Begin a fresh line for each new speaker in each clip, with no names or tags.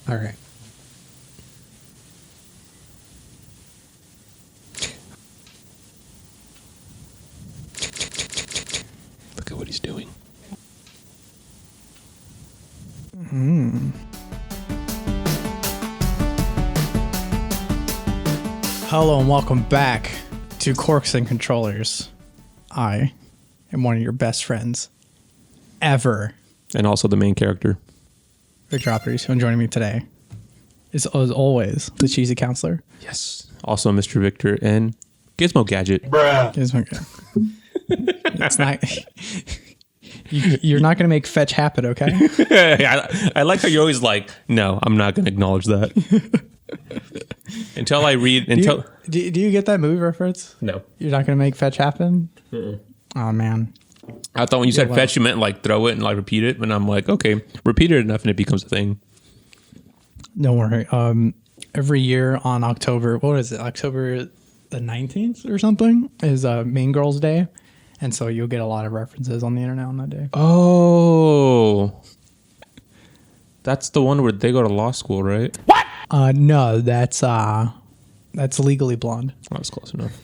All right.
Look at what he's doing.
Hello and welcome back to Corks and Controllers. I am one of your best friends ever.
And also the main character.
Victor Operies, and joining me today is, as always, the cheesy counselor.
Yes. Also Mr. Victor and Gizmo Gadget.
It's not. You're not going to make fetch happen, okay?
I like how you're always like, no, I'm not going to acknowledge that. Until I read...
Do you get that movie reference?
No.
You're not going to make fetch happen? Oh, man.
I thought when you said fetch, you meant like throw it and like repeat it. And I'm like, okay, repeat it enough and it becomes a thing.
Don't worry. Every year on October, what is it? October the 19th or something is Mean Girls Day. And so you'll get a lot of references on the internet on that day.
Oh. That's the one where they go to law school, right?
What? No, that's Legally Blonde.
Oh, that's close enough.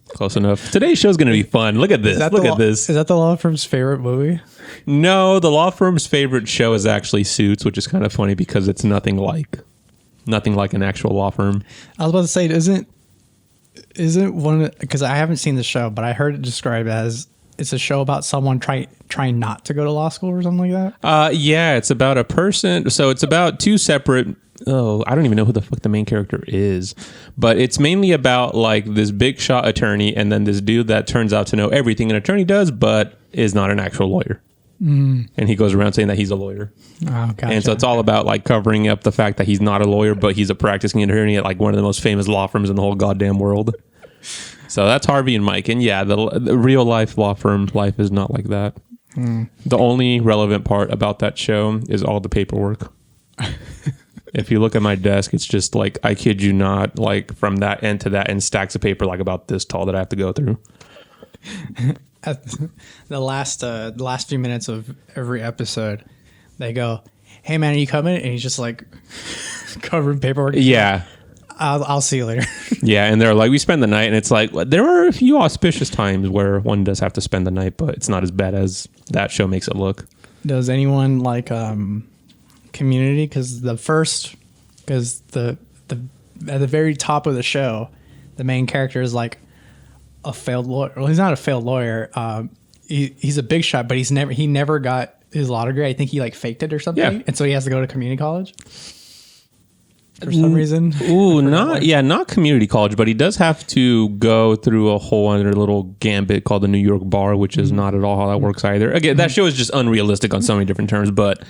Close enough. Today's show's going to be fun. Look at this. Look at this.
Is that the law firm's favorite movie?
No, the law firm's favorite show is actually Suits, which is kind of funny because it's nothing like an actual law firm.
I was about to say, isn't one, because I haven't seen the show, but I heard it described as it's a show about someone trying not to go to law school or something like that.
Yeah, it's about a person. So it's about two separate. Oh, I don't even know who the fuck the main character is, but it's mainly about like this big shot attorney and then this dude that turns out to know everything an attorney does, but is not an actual lawyer. And he goes around saying that he's a lawyer.
Oh, gotcha.
And so it's all about like covering up the fact that he's not a lawyer, but he's a practicing attorney at like one of the most famous law firms in the whole goddamn world. So that's Harvey and Mike. And yeah, the real life law firm life is not like that. The only relevant part about that show is all the paperwork. If you look at my desk, it's just like, I kid you not, like from that end to that end, stacks of paper like about this tall that I have to go through.
At the last few minutes of every episode, they go, "Hey man, are you coming?" And he's just like covered in paperwork.
Yeah.
I'll see you later.
Yeah, and they're like, we spend the night, and it's like, there are a few auspicious times where one does have to spend the night, but it's not as bad as that show makes it look.
Does anyone like Community? Because at the very top of the show, the main character is like a failed lawyer. Well, he's not a failed lawyer. He's a big shot, but he never got his law degree. I think he like faked it or something,
yeah.
And so he has to go to community college for some reason.
Ooh, not community college, but he does have to go through a whole other little gambit called the New York bar, which is not at all how that works either. Again, that show is just unrealistic on so many different terms, but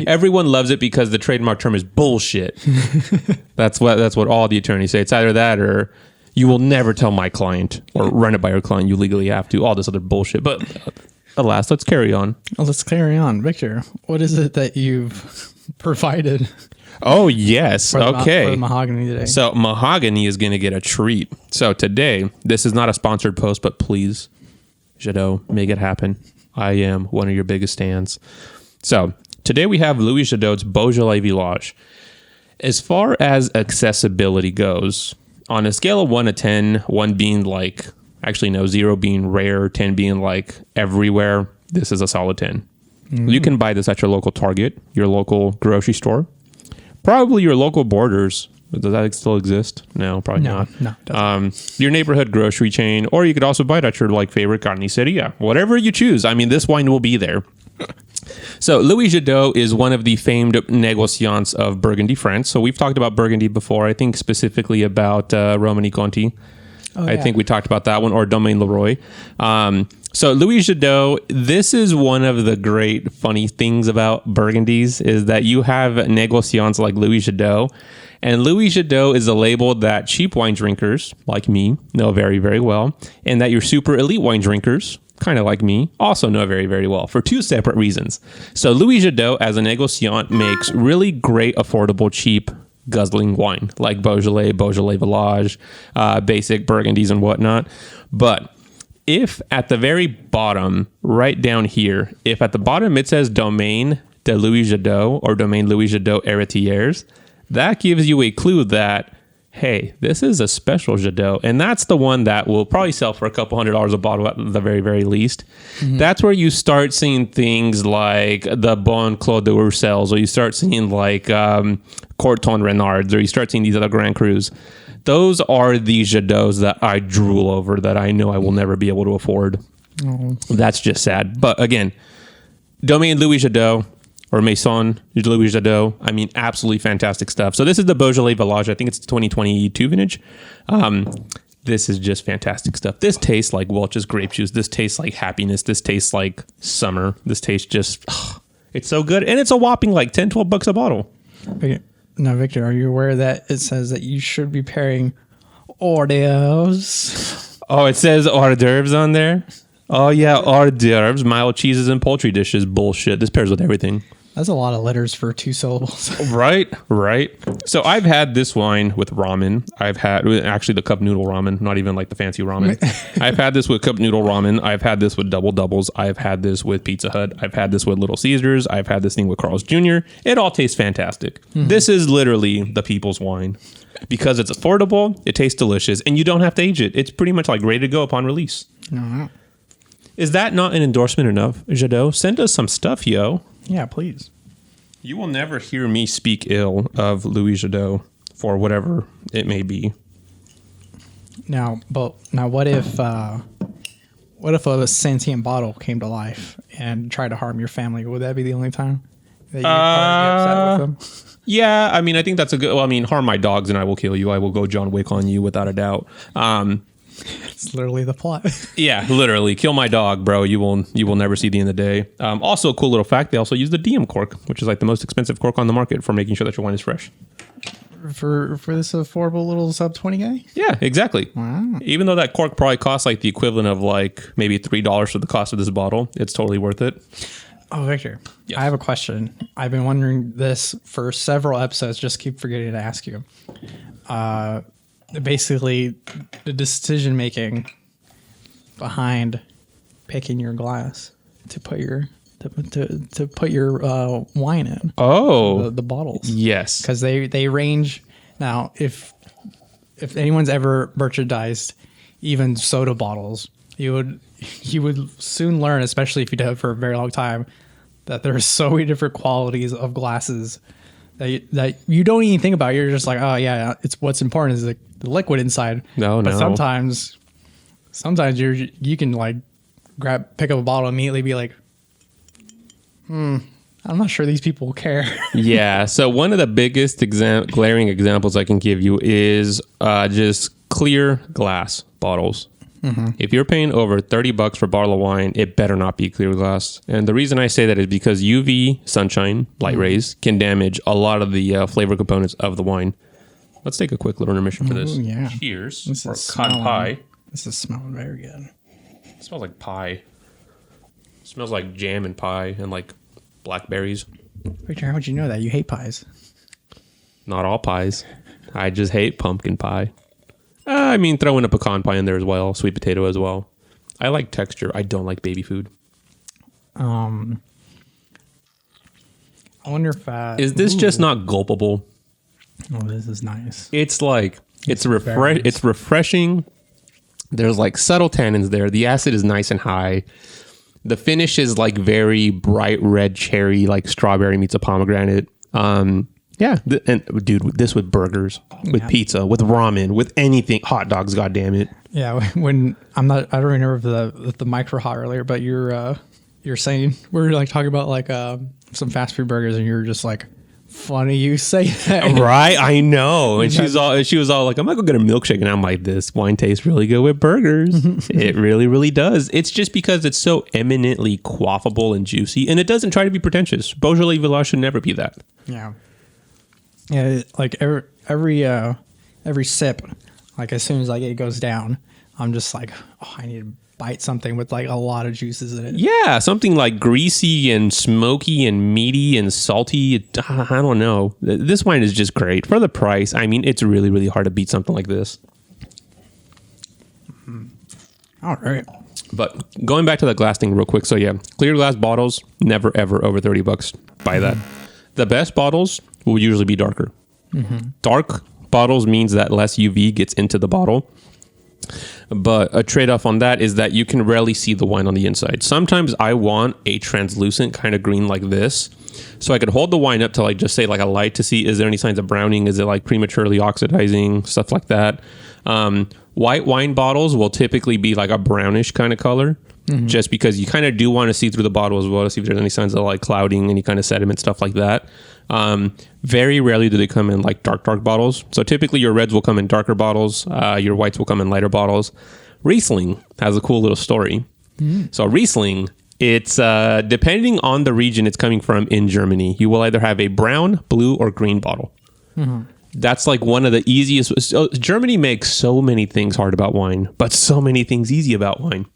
everyone loves it because the trademark term is bullshit. That's what all the attorneys say. It's either that or you will never tell my client or run it by your client. You legally have to. All this other bullshit. But alas, let's carry on.
Well, let's carry on. Victor, what is it that you've provided?
Oh, yes. Okay.
For the mahogany today.
So mahogany is going to get a treat. So today, this is not a sponsored post, but please, Jadot, make it happen. I am one of your biggest stans. So today we have Louis Jadot's Beaujolais-Villages. As far as accessibility goes, on a scale of 1 to 10, 1 being like, actually no, 0 being rare, 10 being like everywhere, this is a solid 10. You can buy this at your local Target, your local grocery store. Probably your local Borders. Does that still exist? No, probably not.
No.
Your neighborhood grocery chain, or you could also buy it at your like favorite carniceria. Yeah, whatever you choose. I mean, this wine will be there. So Louis Jadot is one of the famed negociants of Burgundy, France. So we've talked about Burgundy before. I think specifically about Romani Conti. I think we talked about that one, or Domaine Leroy. So Louis Jadot, this is one of the great funny things about Burgundies is that you have negociants like Louis Jadot, and Louis Jadot is a label that cheap wine drinkers like me know very, very well, and that your super elite wine drinkers, kind of like me, also know very, very well for two separate reasons. So Louis Jadot as a negociant makes really great, affordable, cheap guzzling wine like Beaujolais, Beaujolais-Villages, basic Burgundies and whatnot. But if at the very bottom, right down here, if at the bottom it says Domaine de Louis Jadot or Domaine Louis Jadot Héritiers, that gives you a clue that, hey, this is a special Jadot. And that's the one that will probably sell for a couple $100s a bottle at the very, very least. Mm-hmm. That's where you start seeing things like the Bon Claude de Roussels, or you start seeing like Corton Renards, or you start seeing these other Grand Crus. Those are the Jadots that I drool over, that I know I will never be able to afford. Oh. That's just sad. But again, Domaine Louis Jadot, or Maison Louis Jadot. I mean, absolutely fantastic stuff. So this is the Beaujolais-Villages. I think it's 2022 vintage. This is just fantastic stuff. This tastes like Welch's grape juice. This tastes like happiness. This tastes like summer. This tastes just, it's so good. And it's a whopping like $10-12 a bottle.
Okay. Now, Victor, are you aware that it says that you should be pairing hors d'oeuvres?
Oh, it says hors d'oeuvres on there? Oh, yeah, hors d'oeuvres, mild cheeses, and poultry dishes. Bullshit. This pairs with everything.
That's a lot of letters for 2 syllables.
Right. So I've had this wine with ramen. I've had actually the cup noodle ramen, not even like the fancy ramen. I've had this with cup noodle ramen. I've had this with double doubles. I've had this with Pizza Hut. I've had this with Little Caesars. I've had this thing with Carl's Jr. It all tastes fantastic. Mm-hmm. This is literally the people's wine because it's affordable, it tastes delicious, and you don't have to age it. It's pretty much like ready to go upon release.
Mm-hmm.
Is that not an endorsement enough, Jadot? Send us some stuff, yo.
Yeah, please.
You will never hear me speak ill of Louis Jadot for whatever it may be.
Now, what if a sentient bottle came to life and tried to harm your family? Would that be the only time that you'd be upset with them?
Yeah, I mean, I think that's a good. Well, I mean, harm my dogs and I will kill you. I will go John Wick on you without a doubt.
It's literally the plot.
Yeah, literally. Kill my dog, bro. You will never see the end of the day. Also, a cool little fact, they also use the DM cork, which is like the most expensive cork on the market for making sure that your wine is fresh.
For this affordable little sub 20 guy?
Yeah, exactly.
Wow.
Even though that cork probably costs like the equivalent of like maybe $3 for the cost of this bottle, it's totally worth it.
Oh, Victor,
yes.
I have a question. I've been wondering this for several episodes, just keep forgetting to ask you. Basically, the decision making behind picking your glass to put your wine in.
Oh,
the bottles.
Yes,
because they range. Now, if anyone's ever merchandised even soda bottles, you would soon learn, especially if you do it for a very long time, that there's so many different qualities of glasses that you don't even think about. You're just like, oh yeah, it's what's important is the liquid inside. But sometimes you can like pick up a bottle and immediately be like, I'm not sure these people care.
Yeah. So one of the biggest glaring examples I can give you is just clear glass bottles. Mm-hmm. If you're paying over $30 for a bottle of wine, it better not be clear glass. And the reason I say that is because UV sunshine, light rays, can damage a lot of the flavor components of the wine. Let's take a quick little intermission for this.
Yeah.
Cheers.
This is
cotton pie.
This is smelling very good.
It smells like pie. It smells like jam and pie and like blackberries.
Victor, how would you know that? You hate pies.
Not all pies. I just hate pumpkin pie. I mean, throw in a pecan pie in there as well. Sweet potato as well. I like texture. I don't like baby food.
I wonder if...
is this just not gulpable?
Oh, this is nice.
It's like... It's refreshing. There's like subtle tannins there. The acid is nice and high. The finish is like very bright red cherry, like strawberry meets a pomegranate. Yeah, and dude, this with burgers, with pizza, with ramen, with anything, hot dogs. God damn it!
Yeah, when I don't remember the mic were hot earlier, but you're saying we're like talking about like some fast food burgers, and you're just like, funny you say that,
right? I know. And she was all like, I'm gonna go get a milkshake, and I'm like, this wine tastes really good with burgers. It really, really does. It's just because it's so eminently quaffable and juicy, and it doesn't try to be pretentious. Beaujolais-Villages should never be that.
Yeah. Yeah, like every sip, like as soon as like it goes down, I'm just like, oh, I need to bite something with like a lot of juices in it.
Yeah, something like greasy and smoky and meaty and salty. I don't know. This wine is just great for the price. I mean, it's really, really hard to beat something like this.
All right.
But going back to that glass thing real quick. So yeah, clear glass bottles, never ever over $30. by that. The best bottles will usually be darker. Dark bottles means that less UV gets into the bottle. But a trade-off on that is that you can rarely see the wine on the inside. Sometimes I want a translucent kind of green like this, so I could hold the wine up to like just say like a light to see is there any signs of browning, is it like prematurely oxidizing, stuff like that. White wine bottles will typically be like a brownish kind of color, just because you kind of do want to see through the bottle as well to see if there's any signs of like clouding, any kind of sediment, stuff like that. Very rarely do they come in like dark bottles. So typically your reds will come in darker bottles, your whites will come in lighter bottles. Riesling has a cool little story. So Riesling, it's depending on the region it's coming from in Germany, you will either have a brown, blue, or green bottle. That's like one of the easiest. So Germany makes so many things hard about wine, but so many things easy about wine.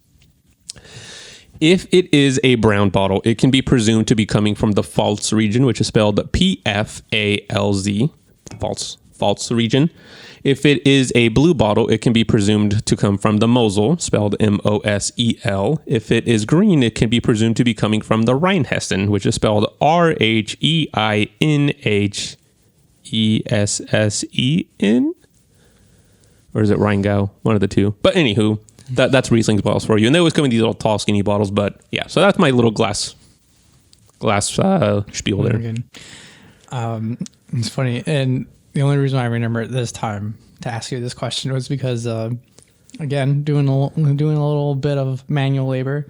If it is a brown bottle, it can be presumed to be coming from the Pfalz region, which is spelled Pfalz, Pfalz region. If it is a blue bottle, it can be presumed to come from the Mosel, spelled Mosel. If it is green, it can be presumed to be coming from the Rheinhessen, which is spelled Rheinhessen. Or is it Rheingau? One of the two. But anywho, that's Riesling's bottles for you. And they always come in these little tall, skinny bottles. But yeah, so that's my little glass spiel there.
It's funny. And the only reason I remember it this time to ask you this question was because, again, doing a little bit of manual labor.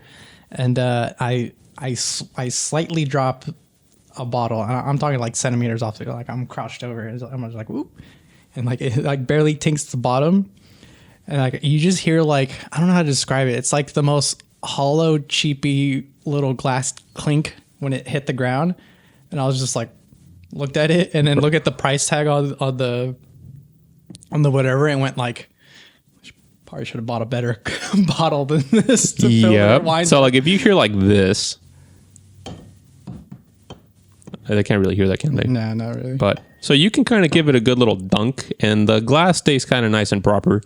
And I slightly drop a bottle. And I'm talking like centimeters off. Like I'm crouched over. I'm just like, whoop. And like it like barely tinks the bottom. And like you just hear like, I don't know how to describe it. It's like the most hollow, cheapy little glass clink when it hit the ground. And I was just like, looked at it and then look at the price tag on the whatever and went like, probably should have bought a better bottle than this to fill the wine.
So like if you hear like this, they can't really hear that, can they?
No, not really.
But so you can kind of give it a good little dunk and the glass stays kind of nice and proper.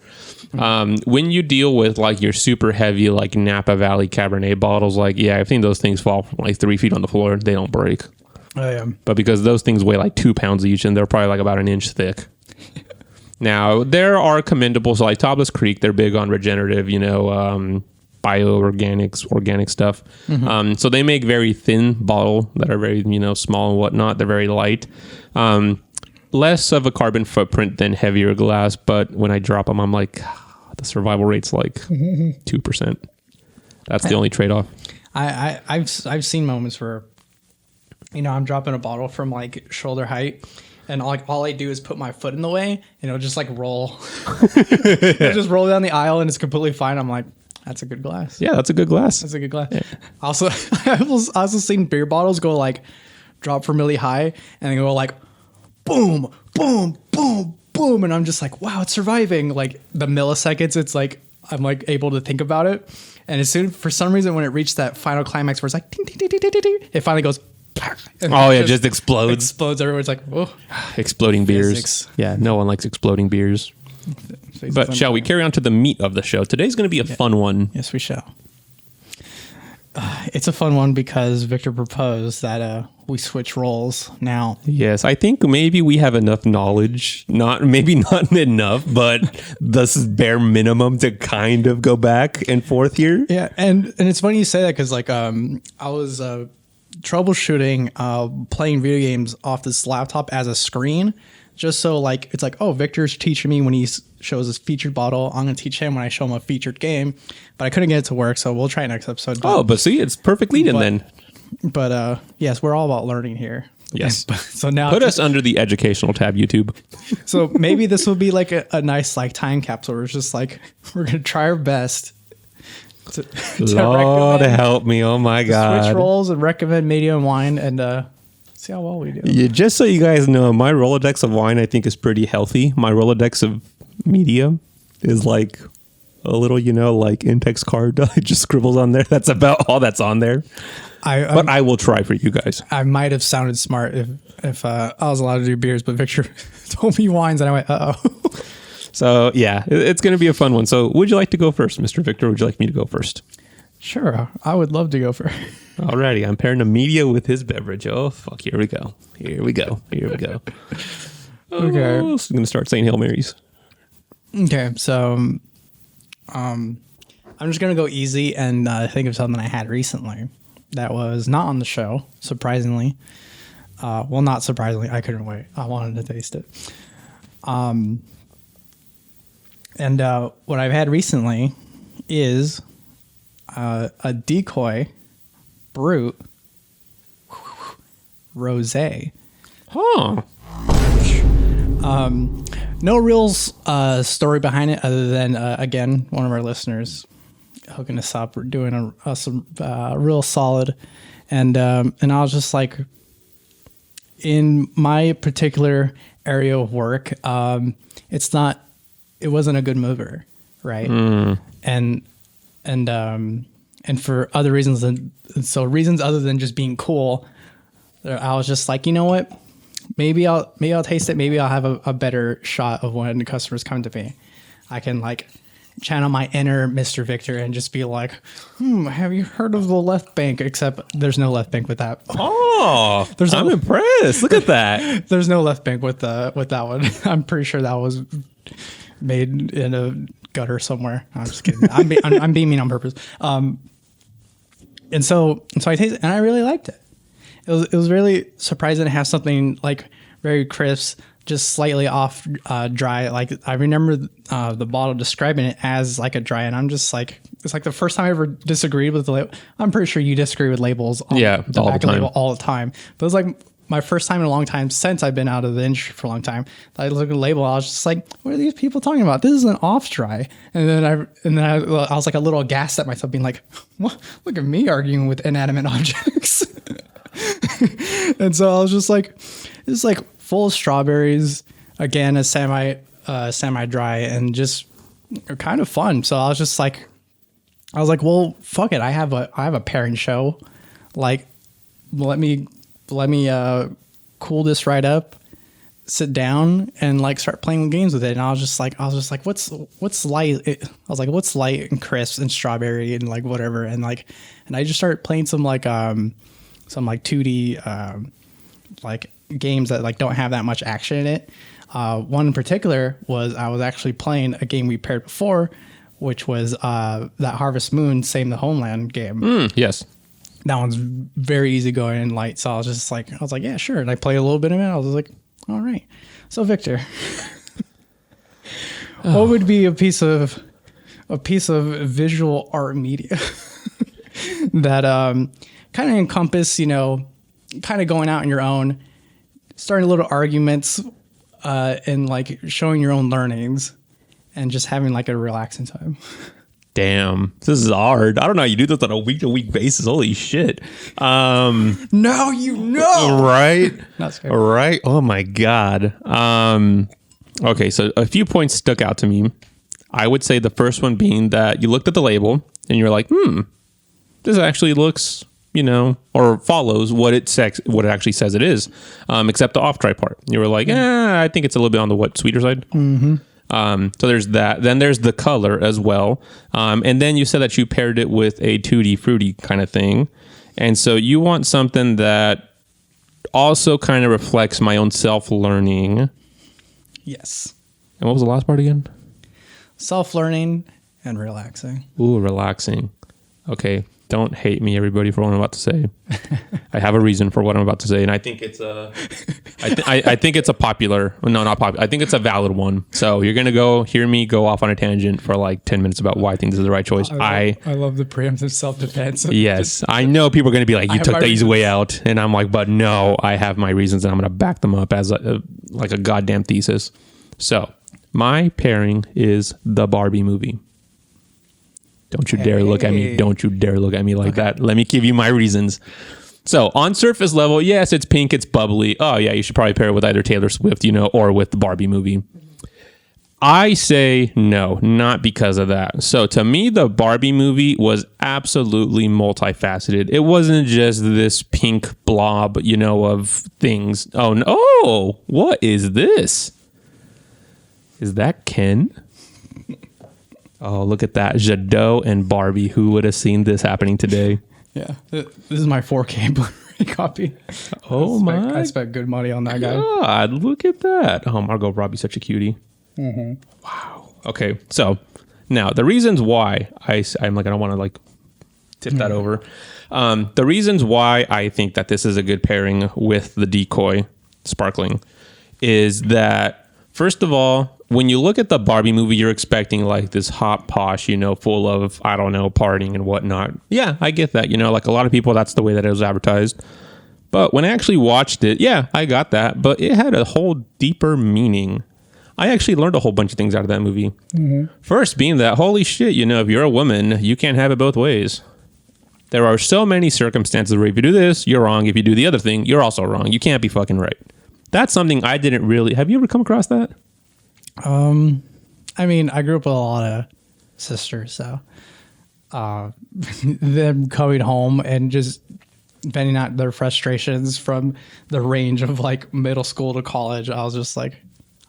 When you deal with like your super heavy like Napa Valley Cabernet bottles, like I've seen those things fall from like 3 feet on the floor. They don't break.
Oh, yeah.
But because those things weigh like 2 pounds each and they're probably like about an inch thick. Now there are commendable, so like Topless Creek, they're big on regenerative, bioorganics, organic stuff. So they make very thin bottle that are very, small and whatnot. They're very light. Less of a carbon footprint than heavier glass. But when I drop them, I'm like, the survival rate's like 2%. That's the only trade-off.
I've seen moments where, I'm dropping a bottle from like shoulder height. And all I do is put my foot in the way, and it'll just like roll. It'll just roll down the aisle, and it's completely fine. I'm like, that's a good glass.
Yeah, that's a good glass.
That's a good glass. Yeah. Also, I've also seen beer bottles go like drop from really high, and they go like boom, boom, boom, boom, and I'm just like, wow, it's surviving. Like the milliseconds, it's like I'm like able to think about it, and as soon for some reason when it reached that final climax where it's like ding, ding, ding, ding, ding, ding, it finally goes.
Just explodes.
Explodes. Everyone's like, oh.
Exploding
Physics.
beers. Yeah, no one likes exploding beers. But shall we carry on to the meat of the show? Today's going to be a fun one.
Yes, we shall. It's a fun one because Victor proposed that we switch roles now.
Yes, I think maybe we have enough knowledge. Not enough, but this is bare minimum to kind of go back and forth here.
Yeah, and it's funny you say that because like I was troubleshooting playing video games off this laptop as a screen, just so like it's like, oh, Victor's teaching me when he shows his featured bottle, I'm gonna teach him when I show him a featured game, but I couldn't get it to work, so we'll try next episode.
But see, it's perfect lead-in then.
But yes, we're all about learning here.
Yes.
So now
put us under the educational tab, YouTube.
So maybe this will be like a nice like time capsule where it's just like we're gonna try our best to
Lord help me! Oh my God!
Switch roles and recommend medium wine and see how well we do.
Yeah, just so you guys know, my Rolodex of wine I think is pretty healthy. My Rolodex of medium is like a little, like index card. I just scribbles on there. That's about all that's on there. But I will try for you guys.
I might have sounded smart if I was allowed to do beers, but Victor told me wines, and I went, uh oh.
So, yeah, it's going to be a fun one. So would you like to go first, Mr. Victor? Or would you like me to go first?
Sure, I would love to go for.
Alrighty, I'm pairing a media with his beverage. Oh fuck! Here we go.
Okay.
Oh, so I'm gonna start saying Hail Marys.
Okay, so I'm just gonna go easy and think of something I had recently that was not on the show. Surprisingly, well, not surprisingly, I couldn't wait. I wanted to taste it. And what I've had recently is a Decoy Brut Rosé.
Huh.
No real story behind it other than, again, one of our listeners hooking us up, doing some real solid. And I was just like, in my particular area of work, it wasn't a good mover, right? And for other reasons, reasons other than just being cool, I was just like, you know what? Maybe I'll taste it. Maybe I'll have a better shot of when the customers come to me. I can like channel my inner Mr. Victor and just be like, have you heard of the left bank? Except there's no left bank with that.
Oh, I'm impressed. Look at that.
There's no left bank with that one. I'm pretty sure that was made in a gutter somewhere. I'm just kidding. I'm being mean on purpose. And so I tasted it and I really liked it. It was really surprising to have something like very crisp, just slightly off dry. Like I remember the bottle describing it as like a dry, and I'm just like, it's like the first time I ever disagreed with the label. I'm pretty sure you disagree with labels on the back of the label all the time. But it was like my first time in a long time since I've been out of the industry for a long time. I looked at the label, I was just like, what are these people talking about? This is an off dry. And then I was like a little aghast at myself, being like, what? Look at me arguing with inanimate objects. And so I was just like, it's like full of strawberries, again, a semi dry, and just kind of fun. So I was like, well, fuck it. I have a pairing show. Like, let me cool this right up, sit down, and like start playing games with it. And I was just like, what's light? I was like, what's light and crisp and strawberry and like whatever. And I just started playing some 2D like games that like don't have that much action in it. One in particular was I was actually playing a game we paired before, which was that Harvest Moon Save the Homeland game.
Yes.
That one's very easy going and light. So I was like, yeah, sure. And I played a little bit of it. I was like, all right. So Victor, what would be a piece of visual art media that kind of encompass, kind of going out on your own, starting little arguments, and like showing your own learnings, and just having like a relaxing time.
Damn, this is hard. I don't know how you do this on a week-to-week basis. Holy shit.
Now you know.
Right?
That's fair.
Right? Oh my God. Okay, so a few points stuck out to me. I would say the first one being that you looked at the label and you're like, this actually looks, or follows what it actually says it is, except the off-dry part. You were like, I think it's a little bit on the sweeter side. Mm-hmm. So there's that. Then there's the color as well. And then you said that you paired it with a tutti frutti kind of thing. And so you want something that also kind of reflects my own self-learning.
Yes.
And what was the last part again?
Self-learning and relaxing.
Ooh, relaxing. Okay. Don't hate me, everybody, for what I'm about to say. I have a reason for what I'm about to say, and I think it's I think it's a popular. No, not popular. I think it's a valid one. So you're gonna hear me go off on a tangent for like 10 minutes about why I think this is the right choice.
I love the preemptive self-defense.
Yes, I know people are gonna be like, you took the easy way out, and I'm like, but no, I have my reasons, and I'm gonna back them up as like a goddamn thesis. So my pairing is the Barbie movie. Don't you dare look at me. Don't you dare look at me like that. Let me give you my reasons. So on surface level, yes, it's pink, it's bubbly. Oh yeah, you should probably pair it with either Taylor Swift, or with the Barbie movie. I say no, not because of that. So to me, the Barbie movie was absolutely multifaceted. It wasn't just this pink blob, of things. Oh no, oh, what is this? Is that Ken? Oh, look at that. Jadot and Barbie. Who would have seen this happening today?
Yeah. This is my 4K Blu-ray copy.
Oh,
I spent good money on that guy.
God, look at that. Oh, Margot Robbie's such a cutie.
Mm-hmm.
Wow. Okay, so now the reasons why I'm like, I don't want to like tip that over. The reasons why I think that this is a good pairing with the Decoy Sparkling is that, first of all, when you look at the Barbie movie, you're expecting like this hot posh, you know, full of, I don't know, partying and whatnot. Yeah, I get that. You know, like a lot of people, that's the way that it was advertised. But when I actually watched it, yeah, I got that. But it had a whole deeper meaning. I actually learned a whole bunch of things out of that movie. Mm-hmm. First being that, holy shit, you know, if you're a woman, you can't have it both ways. There are so many circumstances where if you do this, you're wrong. If you do the other thing, you're also wrong. You can't be fucking right. That's something I didn't really... Have you ever come across that?
I mean, I grew up with a lot of sisters, so them coming home and just venting out their frustrations from the range of like middle school to college, I was just like,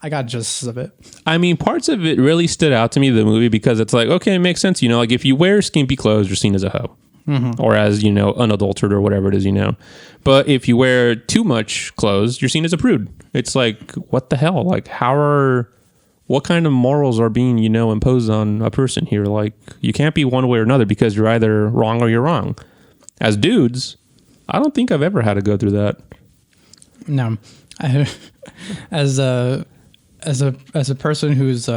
I got gist of it. I
mean, parts of it really stood out to me, the movie, because it's like, okay, it makes sense. You know, like if you wear skimpy clothes, you're seen as a hoe. Mm-hmm. Or as, you know, unadulterated or whatever it is, you know. But if you wear too much clothes, you're seen as a prude. It's like, what the hell? Like, what kind of morals are being, you know, imposed on a person here? Like, you can't be one way or another because you're either wrong or you're wrong. As dudes, I don't think I've ever had to go through that.
No. As a person who's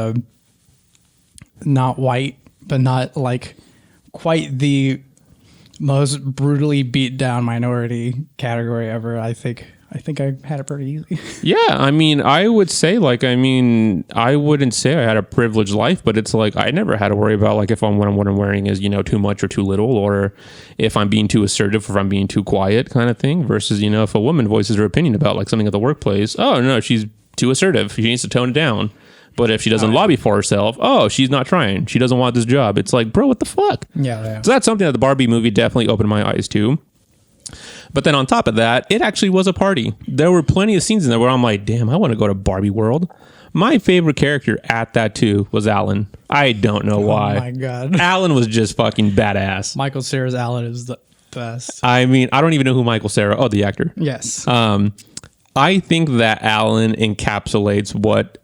not white, but not like quite the most brutally beat down minority category ever, I think I had it pretty easy.
Yeah, I mean, I would say like, I mean, I wouldn't say I had a privileged life, but it's like I never had to worry about like if what I'm wearing is, you know, too much or too little, or if I'm being too assertive or if I'm being too quiet kind of thing, versus, you know, if a woman voices her opinion about like something at the workplace, oh no, she's too assertive, she needs to tone it down. But if she doesn't lobby for herself, oh, she's not trying, she doesn't want this job. It's like, bro, what the fuck?
Yeah.
So that's something that the Barbie movie definitely opened my eyes to. But then on top of that, it actually was a party. There were plenty of scenes in there where I'm like, damn, I want to go to Barbie World. My favorite character at that too was Alan. I don't know why.
Oh my God.
Alan was just fucking badass.
Michael Cera's Alan is the best.
I mean, I don't even know who Michael Cera. Oh, the actor.
Yes.
I think that Alan encapsulates what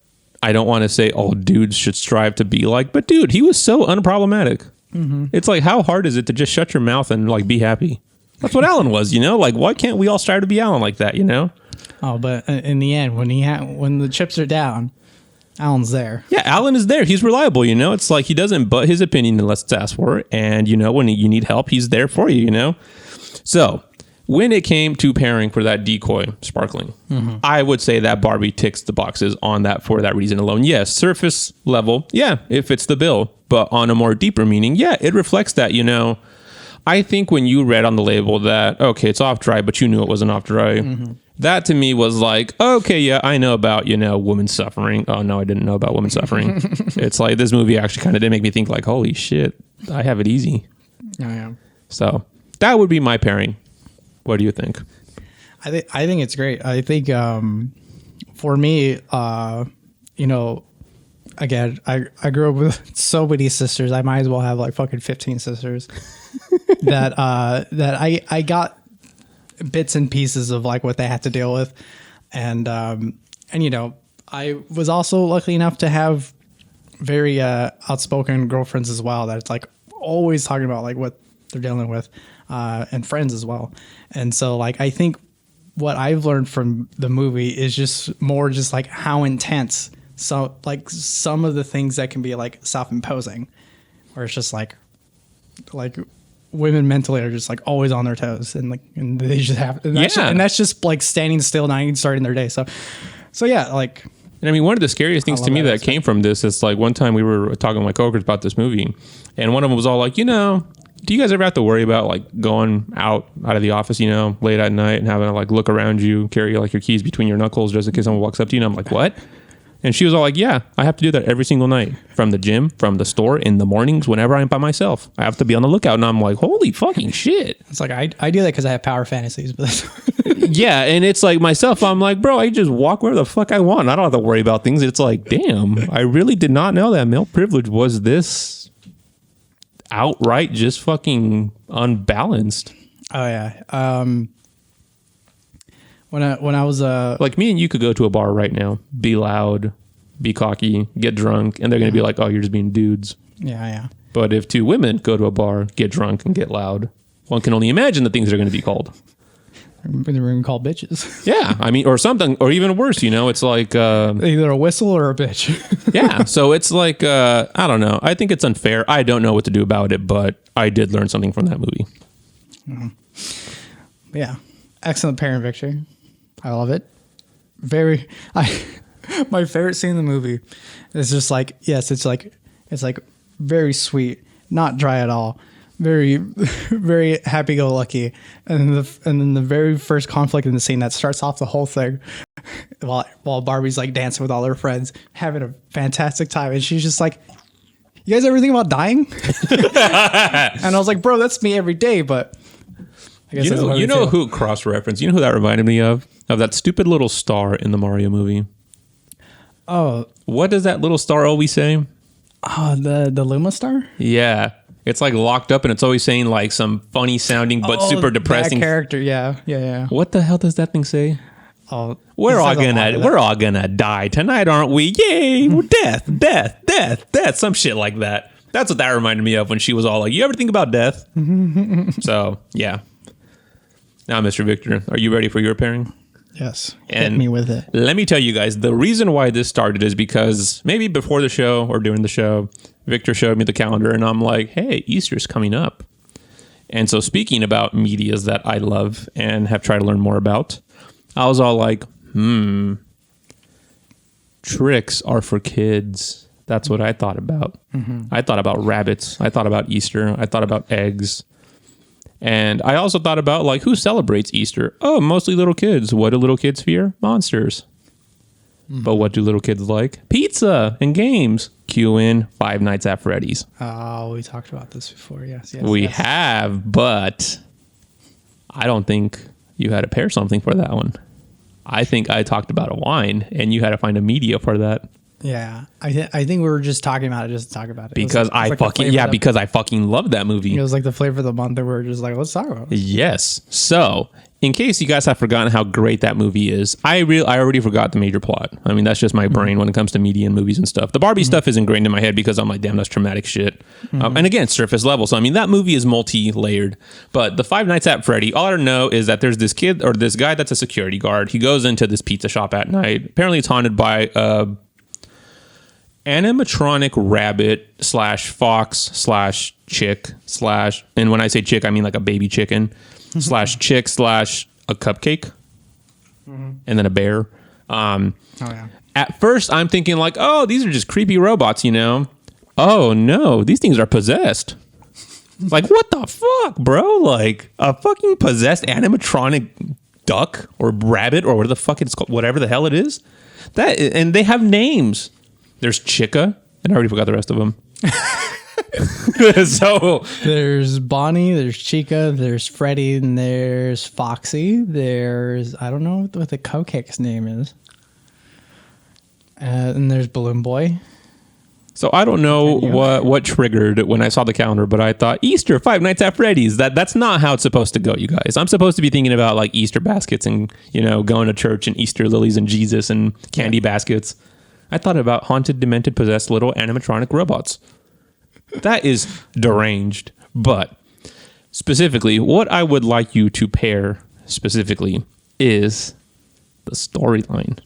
I don't want to say all dudes should strive to be like, but dude, he was so unproblematic. Mm-hmm. It's like, how hard is it to just shut your mouth and like be happy? That's what Alan was, you know? Like, why can't we all strive to be Alan like that, you know?
Oh, but in the end, when the chips are down, Alan's there.
Yeah, Alan is there. He's reliable, you know? It's like he doesn't butt his opinion unless it's asked for it. And, you know, when you need help, he's there for you, you know? So, when it came to pairing for that Decoy Sparkling, mm-hmm. I would say that Barbie ticks the boxes on that for that reason alone. Yes, surface level, yeah, it fits the bill. But on a more deeper meaning, yeah, it reflects that, you know? I think when you read on the label that, okay, it's off dry, but you knew it wasn't off dry, mm-hmm. that to me was like, okay, yeah, I know about, you know, women suffering. Oh, no, I didn't know about women suffering. It's like this movie actually kind of did make me think like, holy shit, I have it easy.
Oh, yeah.
So that would be my pairing. What do you think?
I think it's great. I think for me, you know, again, I grew up with so many sisters. I might as well have like fucking 15 sisters. that I got bits and pieces of like what they had to deal with, and you know, I was also lucky enough to have very outspoken girlfriends as well. That it's like always talking about like what they're dealing with, and friends as well. And so like I think what I've learned from the movie is just more just like how intense. So like some of the things that can be like self-imposing, where it's just like women mentally are just like always on their toes, and they just have, and that's just like standing still, not even starting their day. So yeah, like,
and I mean, one of the scariest things to me that came from this is like one time we were talking with my coworkers about this movie, and one of them was all like, you know, do you guys ever have to worry about like going out of the office, you know, late at night and having to like look around you, carry like your keys between your knuckles just in case someone walks up to you? And I'm like, what? And she was all like, yeah, I have to do that every single night, from the gym, from the store, in the mornings, whenever I'm by myself. I have to be on the lookout. And I'm like, holy fucking shit.
It's like, I do that because I have power fantasies. But
Yeah, and it's like myself, I'm like, bro, I just walk where the fuck I want. I don't have to worry about things. It's like, damn, I really did not know that male privilege was this outright just fucking unbalanced.
Oh yeah. When I was
Like me and you could go to a bar right now, be loud, be cocky, get drunk, and they're gonna be like, oh, you're just being dudes.
yeah.
But if two women go to a bar, get drunk, and get loud, one can only imagine the things they're going to be called.
They were called bitches.
Yeah, I mean, or something, or even worse. It's like
Either a whistle or a bitch.
yeah. So it's like I don't know. I think it's unfair. I don't know what to do about it, but I did learn something from that movie.
Yeah, excellent parent victory. I love it. My favorite scene in the movie is just like, yes, it's like very sweet, not dry at all, very very happy-go-lucky, and then the very first conflict in the scene that starts off the whole thing, while Barbie's like dancing with all her friends, having a fantastic time, and she's just like, "You guys ever think about dying?" And I was like, "Bro, that's me every day." But I guess
you know who cross-reference? You know who that reminded me of? Of that stupid little star in the Mario movie.
Oh,
what does that little star always say?
Oh, the Luma star?
Yeah. It's like locked up and it's always saying like some funny sounding but super depressing
character. Yeah.
What the hell does that thing say?
Oh,
we're all gonna die tonight, aren't we? Yay! Death, some shit like that. That's what that reminded me of when she was all like, "You ever think about death?" So yeah. Now, Mr. Victor, are you ready for your pairing?
Yes.
And
hit me with it.
Let me tell you guys, the reason why this started is because maybe before the show or during the show, Victor showed me the calendar and I'm like, hey, Easter's coming up. And so speaking about medias that I love and have tried to learn more about, I was all like, tricks are for kids. That's what I thought about. I thought about rabbits. I thought about Easter. I thought about eggs. And I also thought about, like, who celebrates Easter? Oh, mostly little kids. What do little kids fear? Monsters. But what do little kids like? Pizza and games. Cue in Five Nights at Freddy's.
Oh, we talked about this before. Yes.
We have, but I don't think you had to pair something for that one. I think I talked about a wine, and you had to find a media for that.
Yeah, I think we were just talking about it just to talk about it.
Because I fucking love that movie.
It was like the flavor of the month that we were just like, let's talk about it.
Yes. So, in case you guys have forgotten how great that movie is, I already forgot the major plot. I mean, that's just my brain when it comes to media and movies and stuff. The Barbie stuff is ingrained in my head because I'm like, damn, that's traumatic shit. And again, surface level. So, I mean, that movie is multi-layered. But the Five Nights at Freddy, all I know is that there's this kid or this guy that's a security guard. He goes into this pizza shop at night. Apparently, it's haunted by animatronic rabbit / fox / chick / and when I say chick, I mean like a baby chicken / chick / a cupcake and then a bear. At first I'm thinking like, oh, these are just creepy robots, you know. Oh no, these things are possessed. Like, what the fuck, bro? Like a fucking possessed animatronic duck or rabbit or whatever the fuck it's called, whatever the hell it is. And they have names. There's Chica, and I already forgot the rest of them. So
there's Bonnie, there's Chica, there's Freddy, and there's Foxy. There's, I don't know what the cupcake's name is. And there's Balloon Boy.
So I don't know what triggered when I saw the calendar, but I thought Easter, Five Nights at Freddy's. That's not how it's supposed to go, you guys. I'm supposed to be thinking about like Easter baskets and, you know, going to church and Easter lilies and Jesus and candy baskets. I thought about haunted, demented, possessed little animatronic robots. That is deranged. But specifically, what I would like you to pair specifically is the storyline.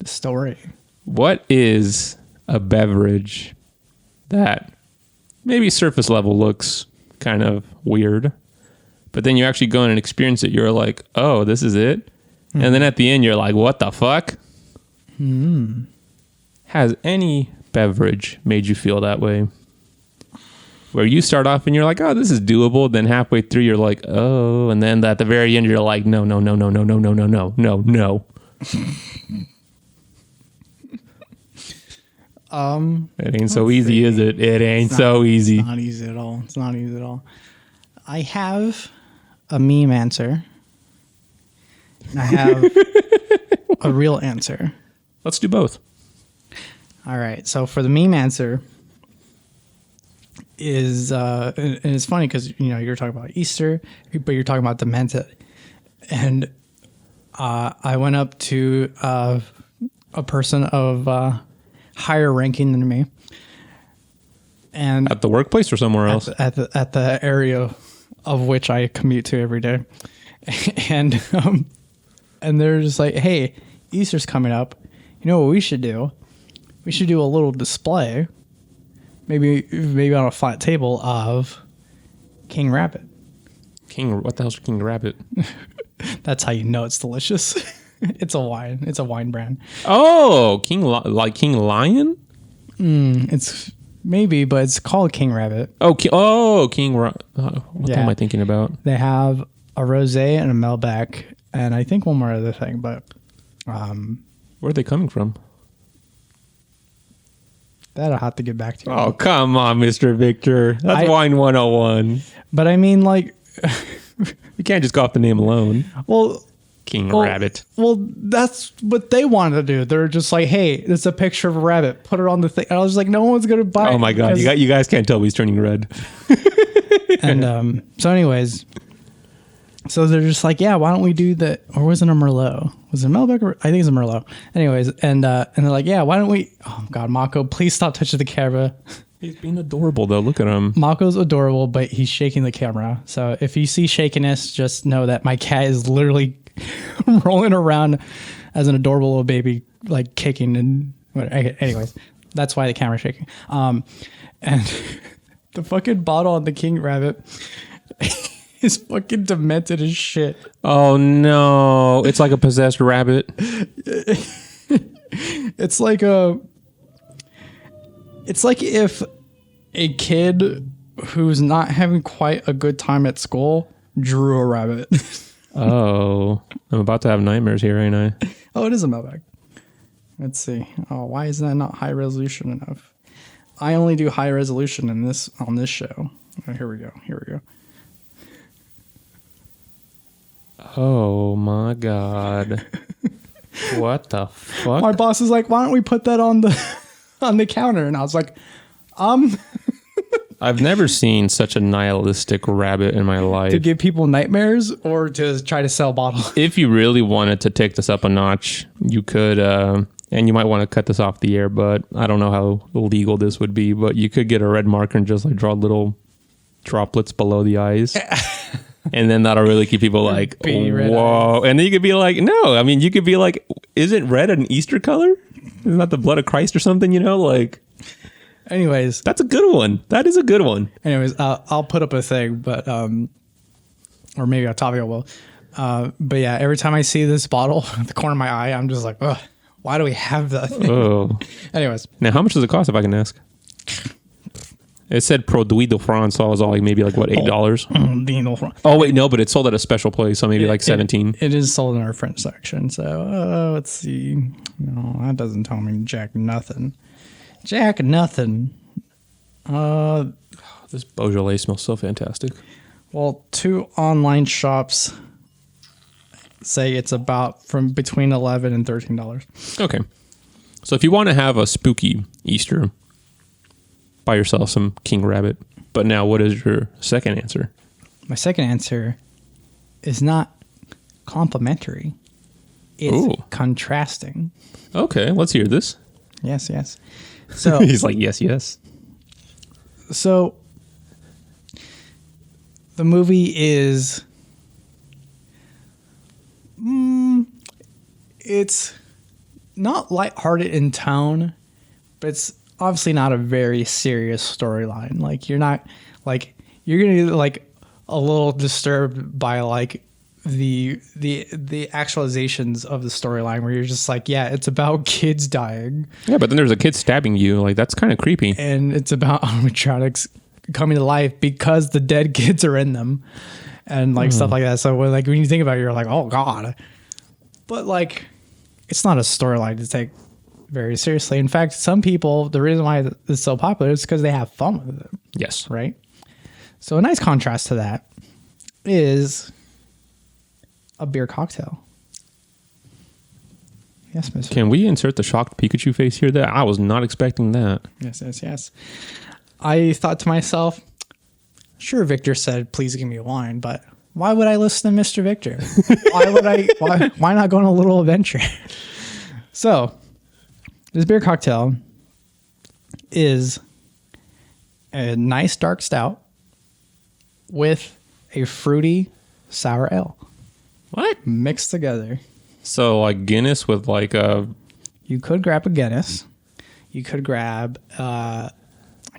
The story.
What is a beverage that maybe surface level looks kind of weird, but then you actually go in and experience it, you're like, oh, this is it? And then at the end, you're like, what the fuck? Has any beverage made you feel that way? Where you start off and you're like, oh, this is doable. Then halfway through, you're like, oh. And then at the very end, you're like, no. It ain't so easy, is it? It ain't so easy.
It's not easy at all. It's not easy at all. I have a meme answer. I have a real answer.
Let's do both.
All right. So for the meme answer is, and it's funny because, you're talking about Easter, but you're talking about demented. And I went up to a person of higher ranking than me. And
At the workplace or somewhere else?
at the area of which I commute to every day. And they're just like, hey, Easter's coming up. You know what we should do? We should do a little display, maybe on a flat table of King Rabbit.
What the hell's King Rabbit?
That's how you know it's delicious. It's a wine. It's a wine brand.
Oh, King Lion?
It's maybe, but it's called King Rabbit.
King Rabbit. What the hell am I thinking about?
They have a rosé and a Malbec, and I think one more other thing, but
Where are they coming from?
that I'll have to get back to you.
Oh, come on, Mr. Victor. That's Wine 101.
But I mean, like,
You can't just go off the name alone.
well,
King Rabbit.
Well, that's what they wanted to do. They're just like, hey, it's a picture of a rabbit. Put it on the thing. And I was like, no one's going to buy it.
Oh, my God. You guys can't tell he's turning red.
And so anyways, so they're just like, yeah, why don't we do that? Or was it a Merlot? Was it a Malbec? I think it's a Merlot. Anyways, and they're like, yeah, why don't we? Oh, God, Mako, please stop touching the camera.
He's being adorable, though. Look at him.
Mako's adorable, but he's shaking the camera. So if you see shakiness, just know that my cat is literally rolling around as an adorable little baby, like kicking and whatever. Anyways, that's why the camera's shaking. And the fucking bottle on the King Rabbit is fucking demented as shit.
Oh, no. It's like a possessed rabbit.
It's like if a kid who's not having quite a good time at school drew a rabbit.
Oh, I'm about to have nightmares here, ain't I?
Oh, it is a Malbec. Let's see. Oh, why is that not high resolution enough? I only do high resolution on this show. Oh, here we go.
Oh, my God. What the fuck?
My boss is like, why don't we put that on the counter? And I was like,
I've never seen such a nihilistic rabbit in my life.
to give people nightmares or to try to sell bottles.
If you really wanted to take this up a notch, you could, and you might want to cut this off the air, but I don't know how legal this would be, but you could get a red marker and just like draw little droplets below the eyes. And then that'll really keep people like, whoa. And then you could be like, no, I mean, you could be like, isn't red an Easter color? Isn't that the blood of Christ or something, like...
Anyways,
that's a good one. That is a good one.
Anyways, I'll put up a thing, but or maybe on top of it will. But yeah, every time I see this bottle at the corner of my eye, I'm just like, ugh, why do we have that thing?
Oh.
Anyways,
now how much does it cost if I can ask? It said Produit de France, so I was all like maybe like what, $8? Oh wait, no, but it's sold at a special place, so maybe like 17.
It is sold in our French section. So let's see. No, that doesn't tell me jack nothing. Jack nothing.
This Beaujolais smells so fantastic.
Well, 2 online shops say it's about from between $11 and $13.
Okay. So if you want to have a spooky Easter, buy yourself some King Rabbit. But now what is your second answer?
My second answer is not complimentary. It's contrasting.
Okay, let's hear this.
Yes. So
he's like, yes.
So the movie is it's not lighthearted in tone, but it's obviously not a very serious storyline. Like you're gonna get like a little disturbed by like the actualizations of the storyline where you're just like, yeah, it's about kids dying.
Yeah, but then there's a kid stabbing you. Like that's kind of creepy.
And it's about animatronics coming to life because the dead kids are in them and like stuff like that. So when you think about it, you're like, oh God. But like, it's not a storyline to take very seriously. In fact, some people, the reason why it's so popular is because they have fun with it.
Yes.
Right? So a nice contrast to that is a beer cocktail. Yes, Mr.
Can we insert the shocked Pikachu face here? That I was not expecting that.
Yes. I thought to myself, sure, Victor said, please give me a wine, but why would I listen to Mr. Victor? Why not go on a little adventure? So, this beer cocktail is a nice dark stout with a fruity sour ale.
What?
Mixed together.
So like Guinness with like a...
You could grab a Guinness. You could grab, I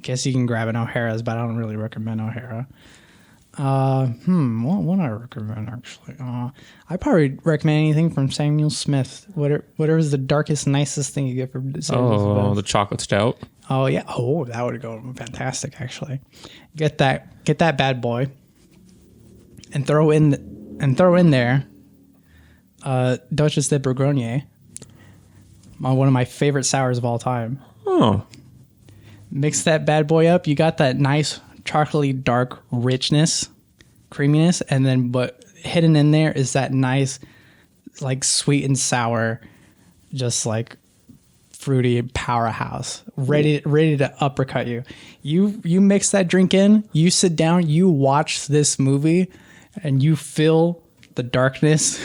guess you can grab an O'Hara's, but I don't really recommend O'Hara. What would I recommend actually? I probably recommend anything from Samuel Smith. Whatever is the darkest, nicest thing you get for Samuel Smith.
Oh, the chocolate stout.
Oh yeah. Oh, that would go fantastic actually. Get that bad boy, and throw in there, Duchess de Bourgogne, one of my favorite sours of all time.
Oh.
Mix that bad boy up. You got that nice chocolatey dark richness, creaminess, and then but hidden in there is that nice, like sweet and sour, just like fruity powerhouse, ready to uppercut you. You mix that drink in. You sit down. You watch this movie, and you feel the darkness,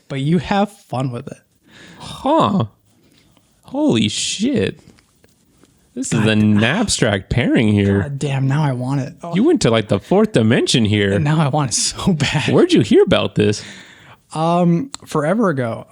but you have fun with it.
Huh. Holy shit. This is an abstract pairing here.
God damn, now I want it. Oh,
You went to like the fourth dimension here.
now I want it so bad.
Where'd you hear about this?
Forever ago,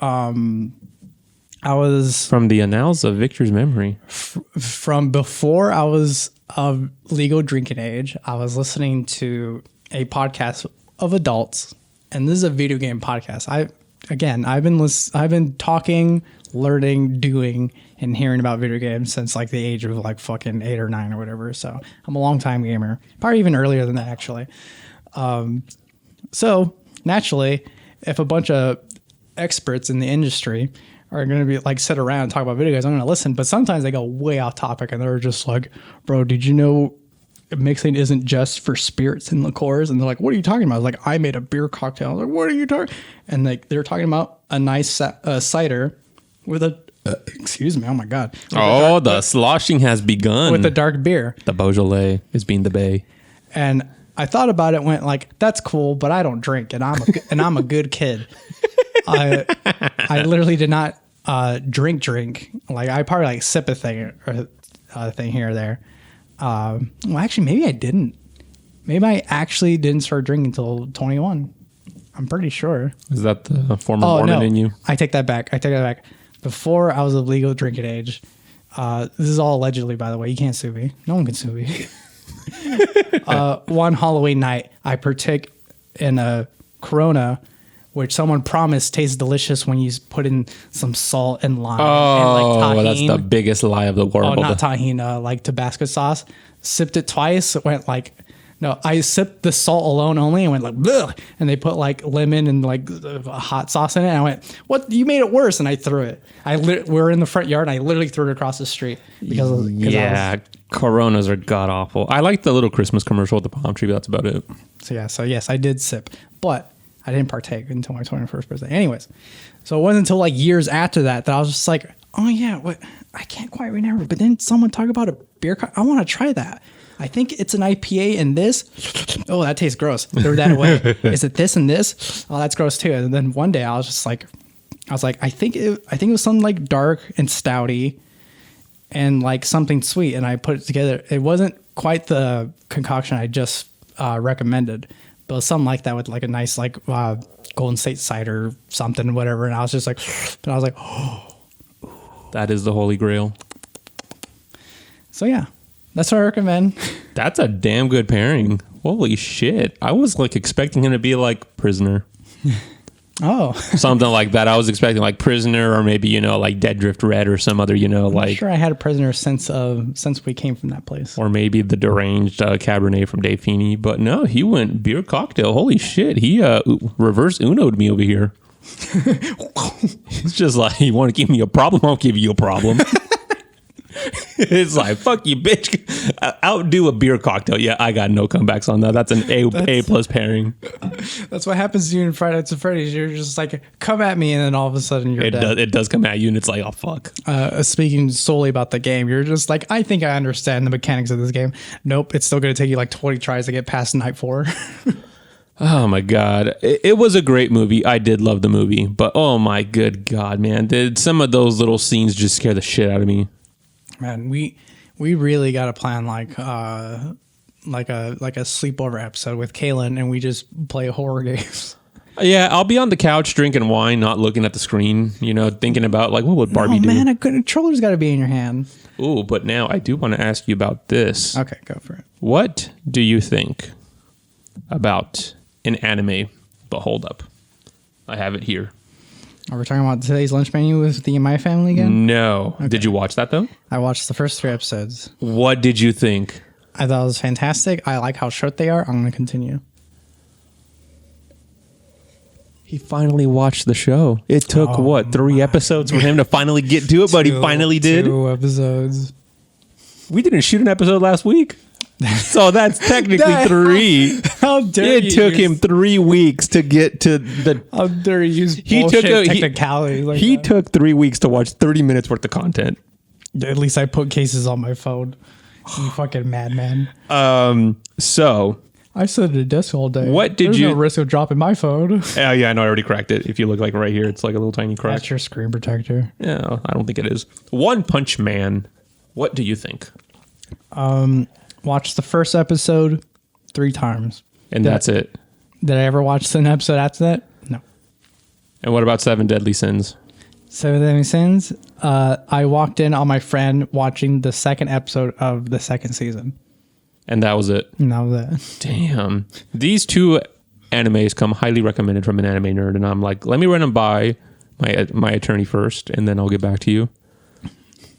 I was
From the annals of Victor's memory.
from before I was of legal drinking age. I was listening to a podcast of adults, and this is a video game podcast. I've been talking, learning, doing, and hearing about video games since like the age of like fucking 8 or 9 or whatever. So I'm a long time gamer, probably even earlier than that actually. So naturally, if a bunch of experts in the industry are going to be like sit around and talk about video games, I'm going to listen. But sometimes they go way off topic and they're just like, bro, did you know mixing isn't just for spirits and liqueurs? And they're like, what are you talking about? I was like, I made a beer cocktail. I was like, what are you talking? And they're talking about a nice cider with a, excuse me, oh my God.
The sloshing has begun.
With a dark beer.
The Beaujolais is being the bay.
And I thought about it, went like, that's cool, but I don't drink, and I'm a good kid. I literally did not drink. Like I probably like sip a thing or thing here or there. Well, actually, maybe I didn't. Maybe I actually didn't start drinking until 21. I'm pretty sure.
Is that the former Mormon in you?
I take that back. Before I was of legal drinking age, this is all allegedly, by the way. You can't sue me. No one can sue me. One Halloween night, I partake in a Corona, which someone promised tastes delicious when you put in some salt and lime.
Oh,
and like
that's the biggest lie of the world.
Oh, not tahini, like Tabasco sauce. Sipped it twice. Went like, no, I sipped the salt alone only and went like, bleh. And they put like lemon and like hot sauce in it. And I went, what? You made it worse. And I threw it. We were in the front yard and I literally threw it across the street. Because
Coronas are god awful. I like the little Christmas commercial with the palm tree, but that's about it.
So yes, I did sip. But I didn't partake until my 21st birthday. Anyways, so it wasn't until like years after that I was just like, oh yeah, what? I can't quite remember. But then someone talked about a beer. I want to try that. I think it's an IPA and this. Oh, that tastes gross. Throw that away. Is it this and this? Oh, that's gross too. And then one day I was like, I think it was something like dark and stouty and like something sweet. And I put it together. It wasn't quite the concoction I just recommended, but it was something like that with like a nice like Golden State cider something, whatever. And I was just like, oh.
That is the holy grail.
So yeah, that's what I recommend.
That's a damn good pairing. Holy shit. I was like expecting him to be like Prisoner.
Oh.
Something like that. I was expecting like Prisoner or maybe, like Dead Drift Red or some other,
I'm
like.
sure I had a Prisoner since we came from that place.
Or maybe the deranged Cabernet from Dave Feeney. But no, he went beer cocktail. Holy shit. He reverse Uno'd me over here. It's just like, you want to give me a problem? I'll give you a problem. It's like, fuck you, bitch. Outdo a beer cocktail. Yeah, I got no comebacks on that. That's an A plus pairing.
That's what happens to you in Friday Nights at Freddy's. You're just like, come at me, and then all of a sudden you're dead.
It does come at you, and it's like, oh, fuck.
Speaking solely about the game, you're just like, I think I understand the mechanics of this game. Nope, it's still going to take you like 20 tries to get past night 4.
Oh, my God. It was a great movie. I did love the movie. But, oh, my good God, man. Did some of those little scenes just scare the shit out of me?
Man, we really got to plan like a sleepover episode with Kaylin, and we just play horror games.
Yeah, I'll be on the couch drinking wine, not looking at the screen, thinking about like, what would Barbie do?
Man, a good controller's got to be in your hand.
Ooh, but now I do want to ask you about this.
Okay, go for it.
What do you think about an anime? But hold up. I have it here.
Are we talking about today's lunch menu with the My Family again?
No. Okay. Did you watch that, though?
I watched the first 3 episodes.
What did you think?
I thought it was fantastic. I like how short they are. I'm going to continue.
He finally watched the show. It took, 3 episodes for him to finally get to it, but he finally did?
2 episodes.
We didn't shoot an episode last week. So that's technically 3.
How dare you?
It took him 3 weeks to get to the...
How dare you use technicalities like
He
that.
took 3 weeks to watch 30 minutes worth of content.
At least I put cases on my phone. You fucking madman.
So...
I sit at a desk all day.
There's
no risk of dropping my phone.
Oh, yeah, I know. I already cracked it. If you look like right here, it's like a little tiny crack.
That's your screen protector.
Yeah, I don't think it is. One Punch Man. What do you think?
Watched the first episode 3 times.
And that's it.
Did I ever watch an episode after that? No.
And what about 7 Deadly Sins?
7 Deadly Sins? I walked in on my friend watching the 2nd episode of the 2nd season.
And that was it.
And that was it.
Damn. These 2 animes come highly recommended from an anime nerd. And I'm like, let me run them by my attorney first, and then I'll get back to you.